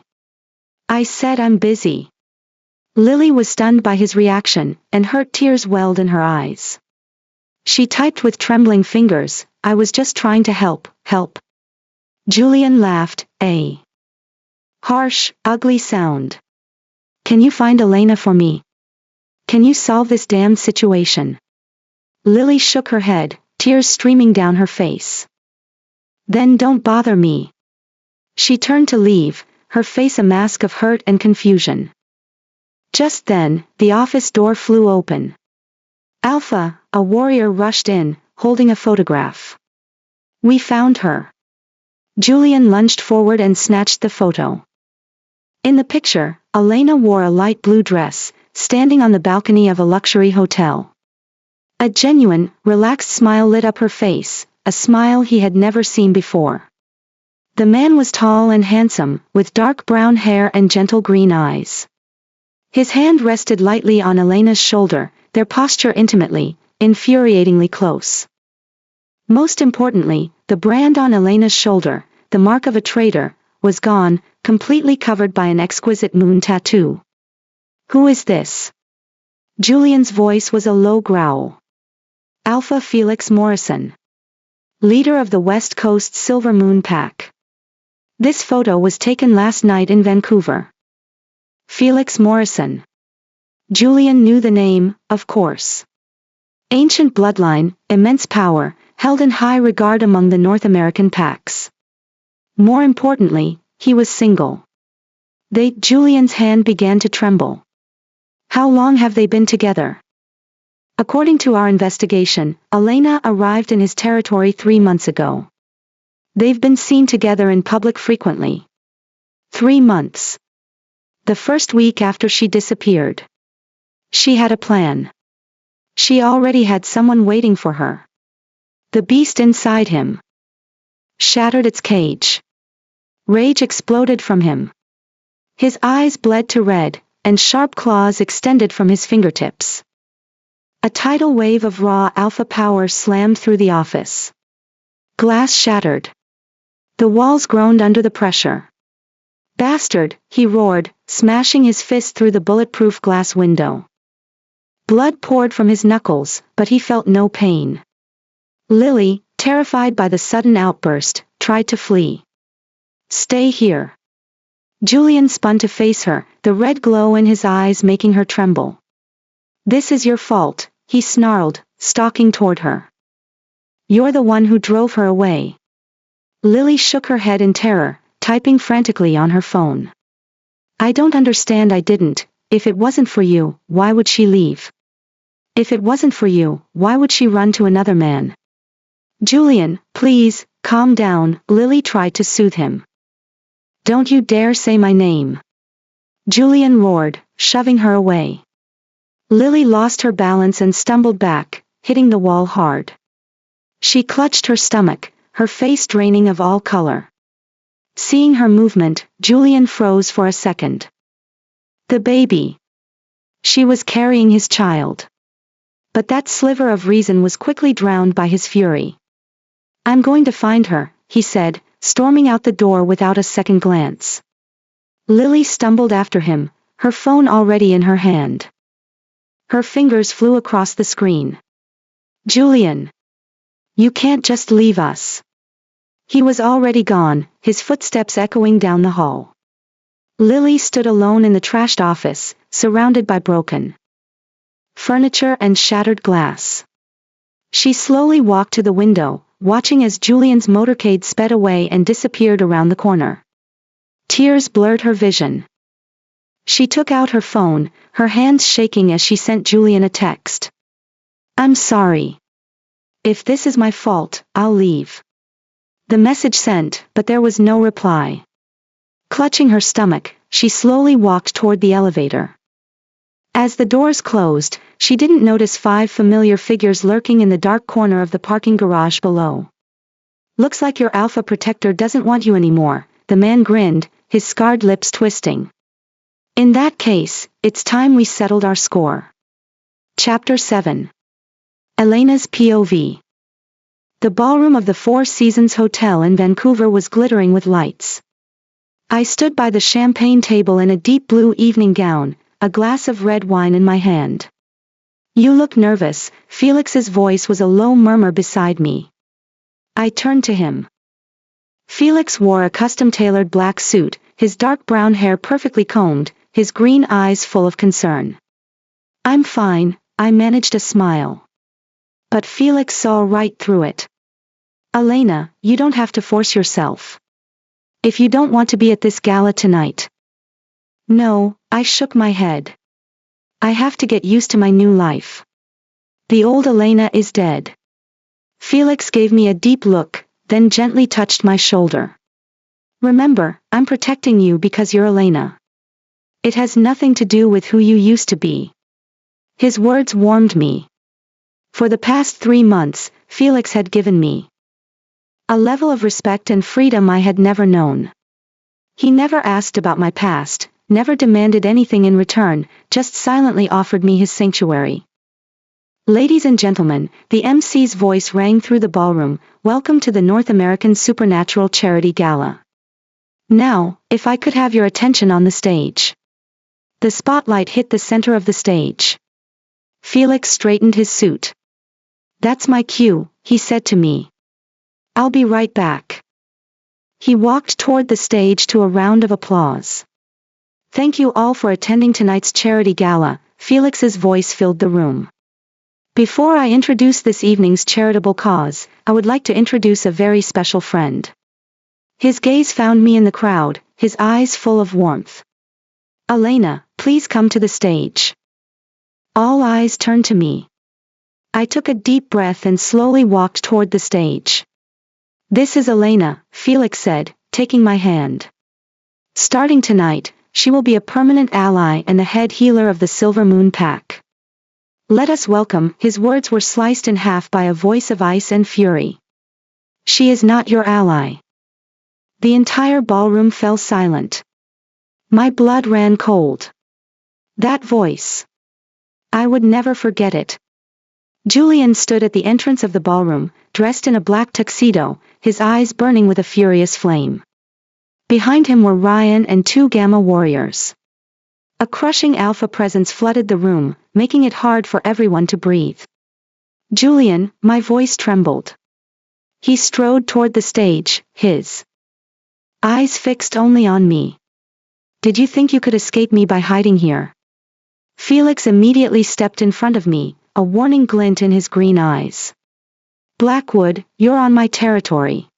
I said I'm busy. Lily was stunned by his reaction, and hurt tears welled in her eyes. She typed with trembling fingers, I was just trying to help. Julian laughed, a harsh, ugly sound. Can you find Elena for me? Can you solve this damned situation? Lily shook her head, tears streaming down her face. Then don't bother me. She turned to leave, her face a mask of hurt and confusion. Just then, the office door flew open. Alpha, a warrior rushed in, holding a photograph. We found her. Julian lunged forward and snatched the photo. In the picture, Elena wore a light blue dress, standing on the balcony of a luxury hotel. A genuine, relaxed smile lit up her face, a smile he had never seen before. The man was tall and handsome, with dark brown hair and gentle green eyes. His hand rested lightly on Elena's shoulder, their posture intimately, infuriatingly close. Most importantly, the brand on Elena's shoulder, the mark of a traitor, was gone, completely covered by an exquisite moon tattoo. Who is this? Julian's voice was a low growl. Alpha Felix Morrison. Leader of the West Coast Silver Moon Pack. This photo was taken last night in Vancouver. Felix Morrison. Julian knew the name, of course. Ancient bloodline, immense power, held in high regard among the North American packs. More importantly, he was single. Julian's hand began to tremble. How long have they been together? According to our investigation, Elena arrived in his territory 3 months ago. They've been seen together in public frequently. 3 months. The first week after she disappeared. She had a plan. She already had someone waiting for her. The beast inside him shattered its cage. Rage exploded from him. His eyes bled to red, and sharp claws extended from his fingertips. A tidal wave of raw alpha power slammed through the office. Glass shattered. The walls groaned under the pressure. "Bastard," he roared, smashing his fist through the bulletproof glass window. Blood poured from his knuckles, but he felt no pain. Lily, terrified by the sudden outburst, tried to flee. "Stay here." Julian spun to face her, the red glow in his eyes making her tremble. "This is your fault," he snarled, stalking toward her. "You're the one who drove her away." Lily shook her head in terror, typing frantically on her phone. "I don't understand. I didn't. If it wasn't for you, why would she leave? If it wasn't for you, why would she run to another man?" "Julian, please, calm down," Lily tried to soothe him. "Don't you dare say my name," Julian roared, shoving her away. Lily lost her balance and stumbled back, hitting the wall hard. She clutched her stomach, her face draining of all color. Seeing her movement, Julian froze for a second. The baby. She was carrying his child. But that sliver of reason was quickly drowned by his fury. "I'm going to find her," he said, storming out the door without a second glance. Lily stumbled after him, her phone already in her hand. Her fingers flew across the screen. "Julian! You can't just leave us." He was already gone, his footsteps echoing down the hall. Lily stood alone in the trashed office, surrounded by broken furniture and shattered glass. She slowly walked to the window, watching as Julian's motorcade sped away and disappeared around the corner. Tears blurred her vision. She took out her phone, her hands shaking as she sent Julian a text. "I'm sorry. If this is my fault, I'll leave." The message sent, but there was no reply. Clutching her stomach, she slowly walked toward the elevator. As the doors closed, she didn't notice 5 familiar figures lurking in the dark corner of the parking garage below. "Looks like your alpha protector doesn't want you anymore," the man grinned, his scarred lips twisting. "In that case, it's time we settled our score." Chapter 7. Elena's POV. The ballroom of the Four Seasons Hotel in Vancouver was glittering with lights. I stood by the champagne table in a deep blue evening gown, a glass of red wine in my hand. "You look nervous," Felix's voice was a low murmur beside me. I turned to him. Felix wore a custom-tailored black suit, his dark brown hair perfectly combed, his green eyes full of concern. "I'm fine," I managed a smile. But Felix saw right through it. "Elena, you don't have to force yourself. If you don't want to be at this gala tonight." "No," I shook my head. "I have to get used to my new life. The old Elena is dead." Felix gave me a deep look, then gently touched my shoulder. "Remember, I'm protecting you because you're Elena. It has nothing to do with who you used to be." His words warmed me. For the past 3 months, Felix had given me a level of respect and freedom I had never known. He never asked about my past, never demanded anything in return, just silently offered me his sanctuary. "Ladies and gentlemen," the MC's voice rang through the ballroom, "welcome to the North American Supernatural Charity Gala. Now, if I could have your attention on the stage." The spotlight hit the center of the stage. Felix straightened his suit. "That's my cue," he said to me. "I'll be right back." He walked toward the stage to a round of applause. "Thank you all for attending tonight's charity gala," Felix's voice filled the room. "Before I introduce this evening's charitable cause, I would like to introduce a very special friend." His gaze found me in the crowd, his eyes full of warmth. "Elena, please come to the stage." All eyes turned to me. I took a deep breath and slowly walked toward the stage. "This is Elena," Felix said, taking my hand. "Starting tonight, she will be a permanent ally and the head healer of the Silver Moon Pack. Let us welcome," his words were sliced in half by a voice of ice and fury. "She is not your ally." The entire ballroom fell silent. My blood ran cold. That voice. I would never forget it. Julian stood at the entrance of the ballroom, dressed in a black tuxedo, his eyes burning with a furious flame. Behind him were Ryan and 2 Gamma warriors. A crushing alpha presence flooded the room, making it hard for everyone to breathe. Julian, my voice trembled. He strode toward the stage, his eyes fixed only on me. Did you think you could escape me by hiding here? Felix immediately stepped in front of me, a warning glint in his green eyes. Blackwood, you're on my territory.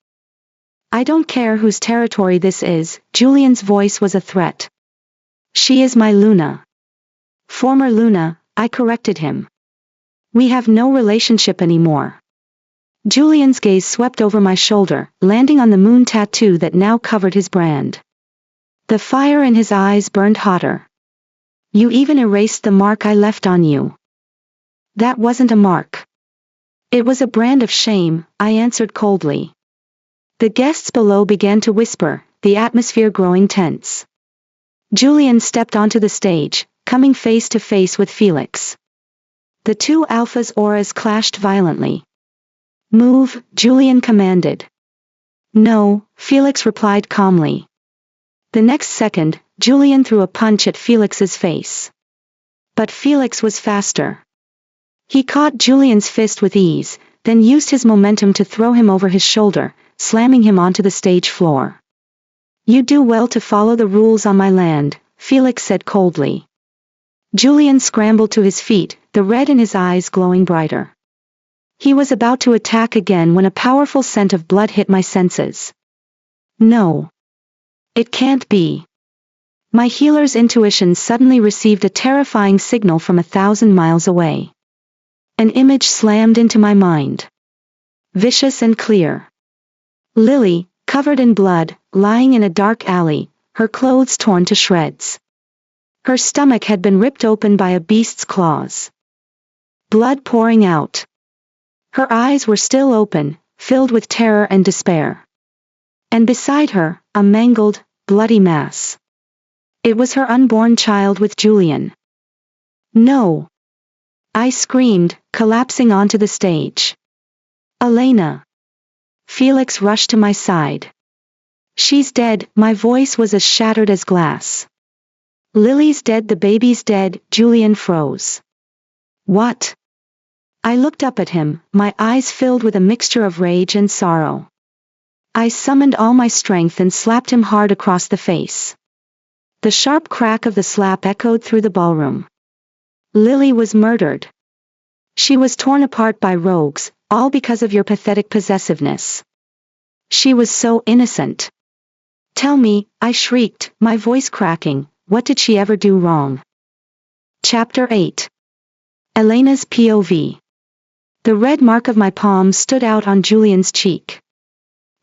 I don't care whose territory this is, Julian's voice was a threat. She is my Luna. Former Luna, I corrected him. We have no relationship anymore. Julian's gaze swept over my shoulder, landing on the moon tattoo that now covered his brand. The fire in his eyes burned hotter. You even erased the mark I left on you. That wasn't a mark. It was a brand of shame, I answered coldly. The guests below began to whisper, the atmosphere growing tense. Julian stepped onto the stage, coming face to face with Felix. The 2 alphas' auras clashed violently. Move, Julian commanded. No, Felix replied calmly. The next second, Julian threw a punch at Felix's face. But Felix was faster. He caught Julian's fist with ease, then used his momentum to throw him over his shoulder, slamming him onto the stage floor. You do well to follow the rules on my land, Felix said coldly. Julian scrambled to his feet, the red in his eyes glowing brighter. He was about to attack again when a powerful scent of blood hit my senses. No. It can't be. My healer's intuition suddenly received a terrifying signal from 1,000 miles away. An image slammed into my mind. Vicious and clear. Lily, covered in blood, lying in a dark alley, her clothes torn to shreds. Her stomach had been ripped open by a beast's claws. Blood pouring out. Her eyes were still open, filled with terror and despair. And beside her, a mangled, bloody mass. It was her unborn child with Julian. No! I screamed, collapsing onto the stage. Elena! Felix rushed to my side. She's dead, my voice was as shattered as glass. Lily's dead, the baby's dead, Julian froze. What? I looked up at him, my eyes filled with a mixture of rage and sorrow. I summoned all my strength and slapped him hard across the face. The sharp crack of the slap echoed through the ballroom. Lily was murdered. She was torn apart by rogues, all because of your pathetic possessiveness. She was so innocent. Tell me, I shrieked, my voice cracking, what did she ever do wrong? Chapter 8. Elena's POV. The red mark of my palm stood out on Julian's cheek.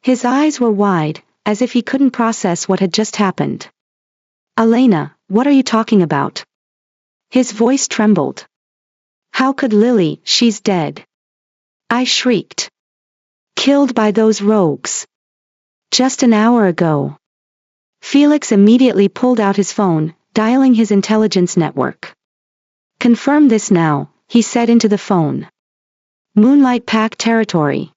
His eyes were wide, as if he couldn't process what had just happened. Elena, what are you talking about? His voice trembled. How could Lily, she's dead. I shrieked. Killed by those rogues. Just an hour ago. Felix immediately pulled out his phone, dialing his intelligence network. Confirm this now, he said into the phone. Moonlight Pack territory.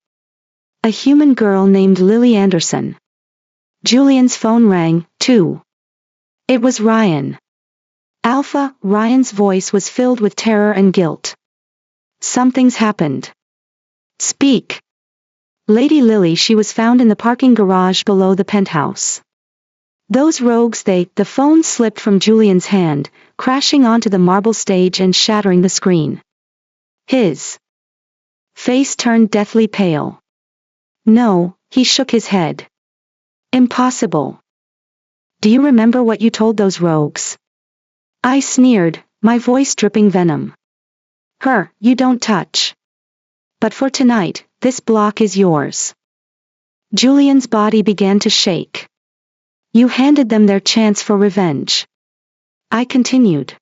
A human girl named Lily Anderson. Julian's phone rang, too. It was Ryan. Alpha, Ryan's voice was filled with terror and guilt. Something's happened. Speak. Lady Lily, she was found in the parking garage below the penthouse. Those rogues, the phone slipped from Julian's hand, crashing onto the marble stage and shattering the screen. His face turned deathly pale. No, he shook his head. Impossible. Do you remember what you told those rogues? I sneered, my voice dripping venom. Her, you don't touch. But for tonight, this block is yours. Julian's body began to shake. You handed them their chance for revenge. I continued.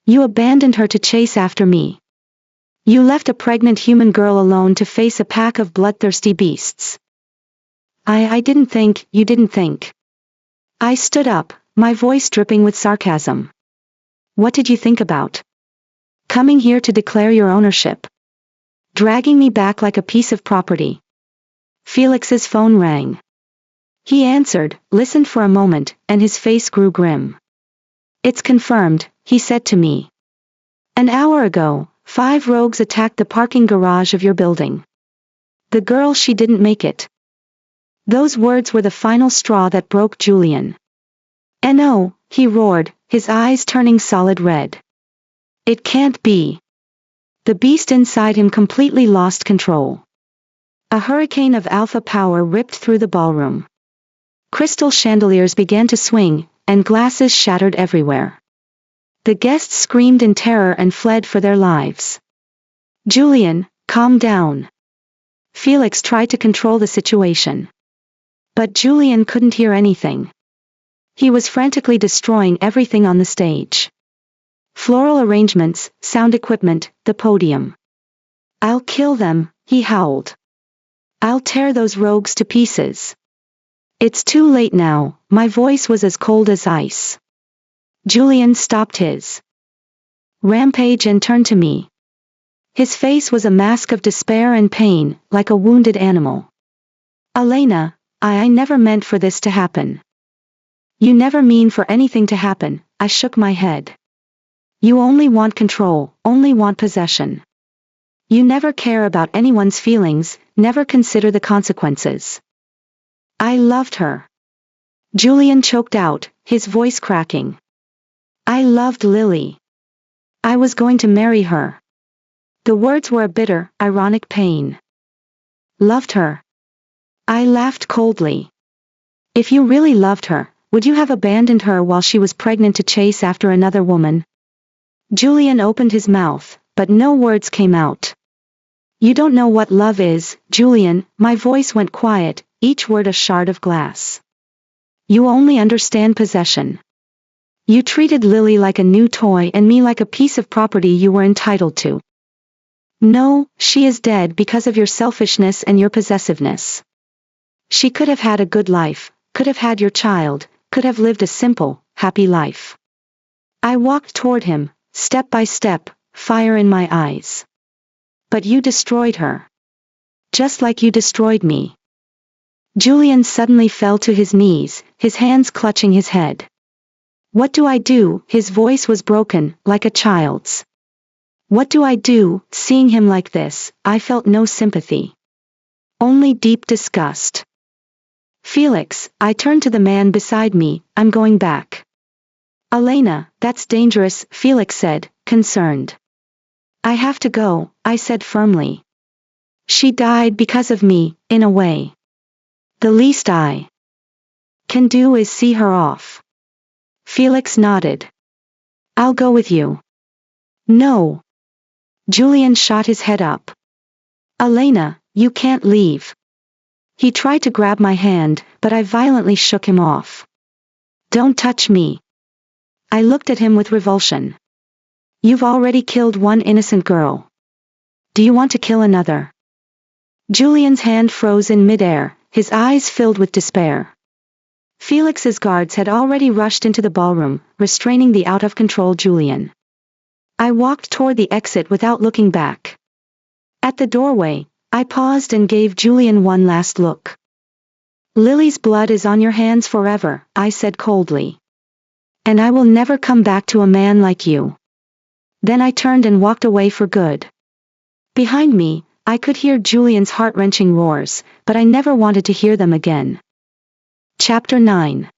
You abandoned her to chase after me. You left a pregnant human girl alone to face a pack of bloodthirsty beasts. I didn't think, you didn't think. I stood up, my voice dripping with sarcasm. What did you think about? Coming here to declare your ownership. dragging me back like a piece of property. Felix's phone rang. He answered, listened for a moment, and his face grew grim. "It's confirmed," he said to me. "An hour ago, 5 rogues attacked the parking garage of your building. The girl, she didn't make it." Those words were the final straw that broke Julian. "No," he roared, his eyes turning solid red. "It can't be." The beast inside him completely lost control. A hurricane of alpha power ripped through the ballroom. Crystal chandeliers began to swing, and glasses shattered everywhere. The guests screamed in terror and fled for their lives. "Julian, calm down." Felix tried to control the situation. But Julian couldn't hear anything. He was frantically destroying everything on the stage. Floral arrangements, sound equipment, the podium. "I'll kill them," he howled. "I'll tear those rogues to pieces." "It's too late now," my voice was as cold as ice. Julian stopped his rampage and turned to me. His face was a mask of despair and pain, like a wounded animal. "Elena, I never meant for this to happen." "You never mean for anything to happen," I shook my head. "You only want control, only want possession. You never care about anyone's feelings, never consider the consequences." "I loved her." Julian choked out, his voice cracking. "I loved Lily. I was going to marry her." The words were a bitter, ironic pain. "Loved her?" I laughed coldly. "If you really loved her, would you have abandoned her while she was pregnant to chase after another woman?" Julian opened his mouth, but no words came out. "You don't know what love is, Julian," my voice went quiet, each word a shard of glass. "You only understand possession. You treated Lily like a new toy and me like a piece of property you were entitled to. No, she is dead because of your selfishness and your possessiveness. She could have had a good life, could have had your child, could have lived a simple, happy life." I walked toward him, step by step, fire in my eyes. "But you destroyed her. Just like you destroyed me." Julian suddenly fell to his knees, his hands clutching his head. "What do I do?" His voice was broken, like a child's. "What do I do?" Seeing him like this, I felt no sympathy. Only deep disgust. "Felix," I turned to the man beside me, "I'm going back." "Elena, that's dangerous," Felix said, concerned. "I have to go," I said firmly. "She died because of me, in a way. The least I can do is see her off." Felix nodded. "I'll go with you." "No." Julian shot his head up. "Elena, you can't leave." He tried to grab my hand, but I violently shook him off. "Don't touch me." I looked at him with revulsion. "You've already killed one innocent girl. Do you want to kill another?" Julian's hand froze in midair, his eyes filled with despair. Felix's guards had already rushed into the ballroom, restraining the out-of-control Julian. I walked toward the exit without looking back. At the doorway, I paused and gave Julian one last look. "Lily's blood is on your hands forever," I said coldly. "And I will never come back to a man like you." Then I turned and walked away for good. Behind me, I could hear Julian's heart-wrenching roars, but I never wanted to hear them again. Chapter 9.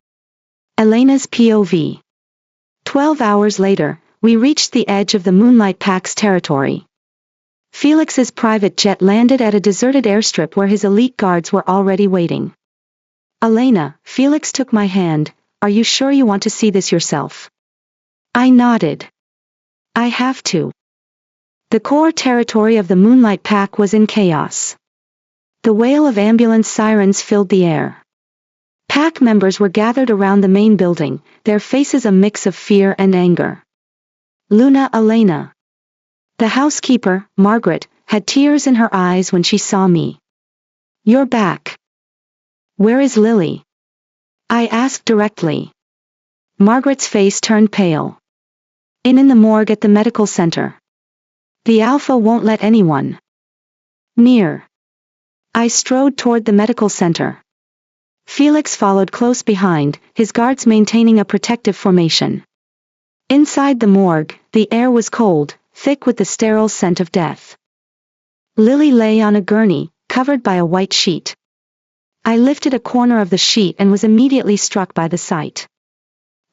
Elena's POV. 12 hours later, we reached the edge of the Moonlight Pack's territory. Felix's private jet landed at a deserted airstrip where his elite guards were already waiting. "Elena," Felix took my hand, "are you sure you want to see this yourself?" I nodded. "I have to." The core territory of the Moonlight Pack was in chaos. The wail of ambulance sirens filled the air. Pack members were gathered around the main building, their faces a mix of fear and anger. "Luna, Elena." The housekeeper, Margaret, had tears in her eyes when she saw me. "You're back. Where is Lily?" I asked directly. Margaret's face turned pale. In the morgue at the medical center." The Alpha won't let anyone." Near. I strode toward the medical center. Felix followed close behind, his guards maintaining a protective formation. Inside the morgue, the air was cold, thick with the sterile scent of death. Lily lay on a gurney, covered by a white sheet. I lifted a corner of the sheet and was immediately struck by the sight.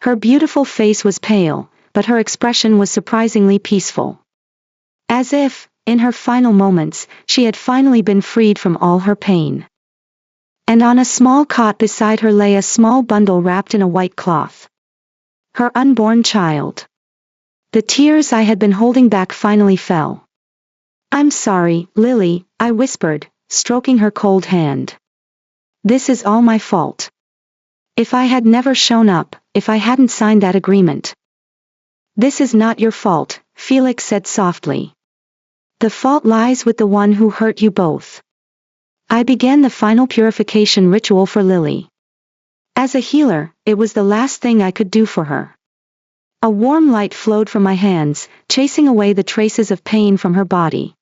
Her beautiful face was pale, but her expression was surprisingly peaceful. As if, in her final moments, she had finally been freed from all her pain. And on a small cot beside her lay a small bundle wrapped in a white cloth. Her unborn child. The tears I had been holding back finally fell. "I'm sorry, Lily," I whispered, stroking her cold hand. "This is all my fault. If I had never shown up, if I hadn't signed that agreement." "This is not your fault," Felix said softly. "The fault lies with the one who hurt you both." I began the final purification ritual for Lily. As a healer, it was the last thing I could do for her. A warm light flowed from my hands, chasing away the traces of pain from her body.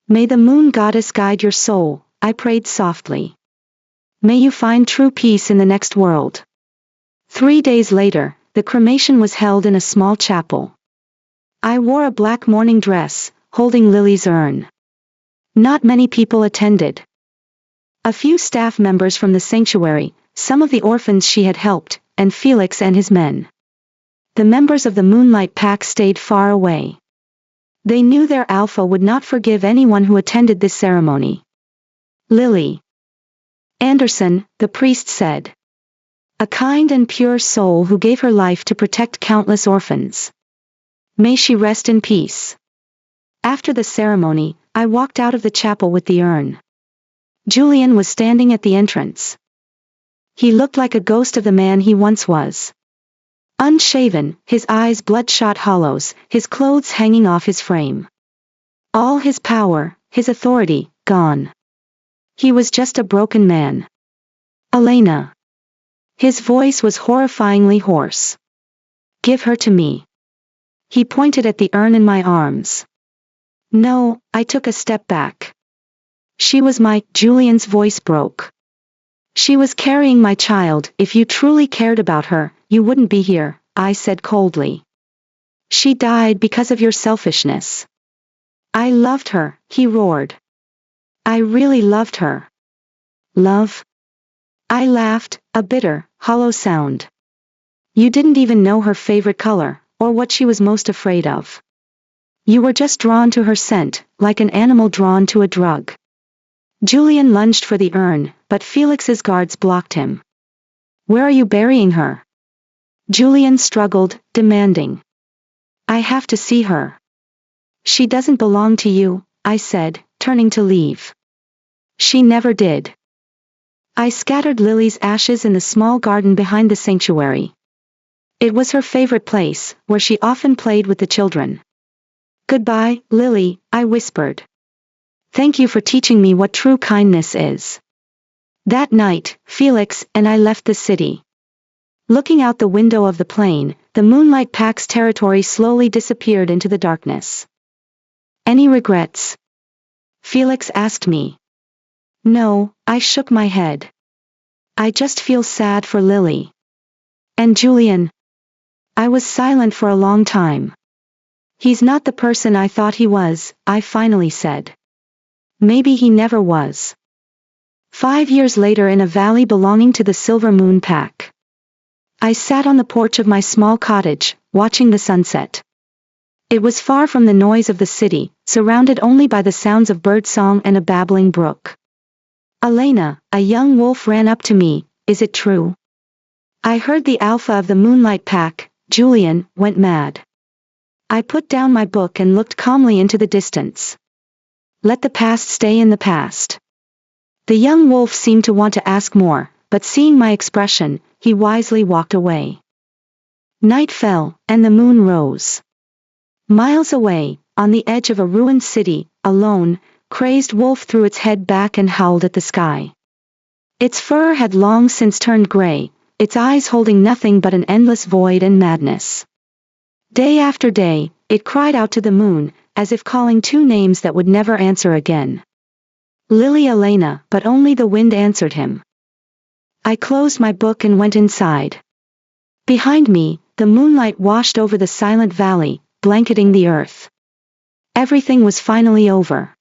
"May the moon goddess guide your soul," I prayed softly. "May you find true peace in the next world." 3 days later, the cremation was held in a small chapel. I wore a black mourning dress, holding Lily's urn. Not many people attended. A few staff members from the sanctuary, some of the orphans she had helped, and Felix and his men. The members of the Moonlight Pack stayed far away. They knew their alpha would not forgive anyone who attended this ceremony. "Lily Anderson," the priest said. "A kind and pure soul who gave her life to protect countless orphans. May she rest in peace." After the ceremony, I walked out of the chapel with the urn. Julian was standing at the entrance. He looked like a ghost of the man he once was. Unshaven, his eyes bloodshot hollows, his clothes hanging off his frame. All his power, his authority, gone. He was just a broken man. "Elena." His voice was horrifyingly hoarse. "Give her to me." He pointed at the urn in my arms. "No," I took a step back. "She was Julian's voice broke. "She was carrying my child. If you truly cared about her, you wouldn't be here," I said coldly. "She died because of your selfishness." "I loved her," he roared. "I really loved her." "Love?" I laughed, a bitter, hollow sound. "You didn't even know her favorite color, or what she was most afraid of. You were just drawn to her scent, like an animal drawn to a drug." Julian lunged for the urn, but Felix's guards blocked him. "Where are you burying her?" Julian struggled, demanding. "I have to see her." "She doesn't belong to you," I said, turning to leave. "She never did." I scattered Lily's ashes in the small garden behind the sanctuary. It was her favorite place, where she often played with the children. "Goodbye, Lily," I whispered. "Thank you for teaching me what true kindness is." That night, Felix and I left the city. Looking out the window of the plane, the Moonlight Pack's territory slowly disappeared into the darkness. "Any regrets?" Felix asked me. "No," I shook my head. "I just feel sad for Lily." "And Julian?" I was silent for a long time. "He's not the person I thought he was," I finally said. "Maybe he never was." 5 years later, in a valley belonging to the Silver Moon Pack. I sat on the porch of my small cottage, watching the sunset. It was far from the noise of the city, surrounded only by the sounds of birdsong and a babbling brook. "Elena," a young wolf ran up to me. "Is it true?" I heard the alpha of the Moonlight Pack, Julian, went mad. I put down my book and looked calmly into the distance. Let the past stay in the past. The young wolf seemed to want to ask more, but seeing my expression, he wisely walked away. Night fell, and the moon rose. Miles away, on the edge of a ruined city, a lone, crazed wolf threw its head back and howled at the sky. Its fur had long since turned gray, its eyes holding nothing but an endless void and madness. Day after day, it cried out to the moon, as if calling two names that would never answer again. Lily Elena, but only the wind answered him. I closed my book and went inside. Behind me, the moonlight washed over the silent valley, blanketing the earth. Everything was finally over.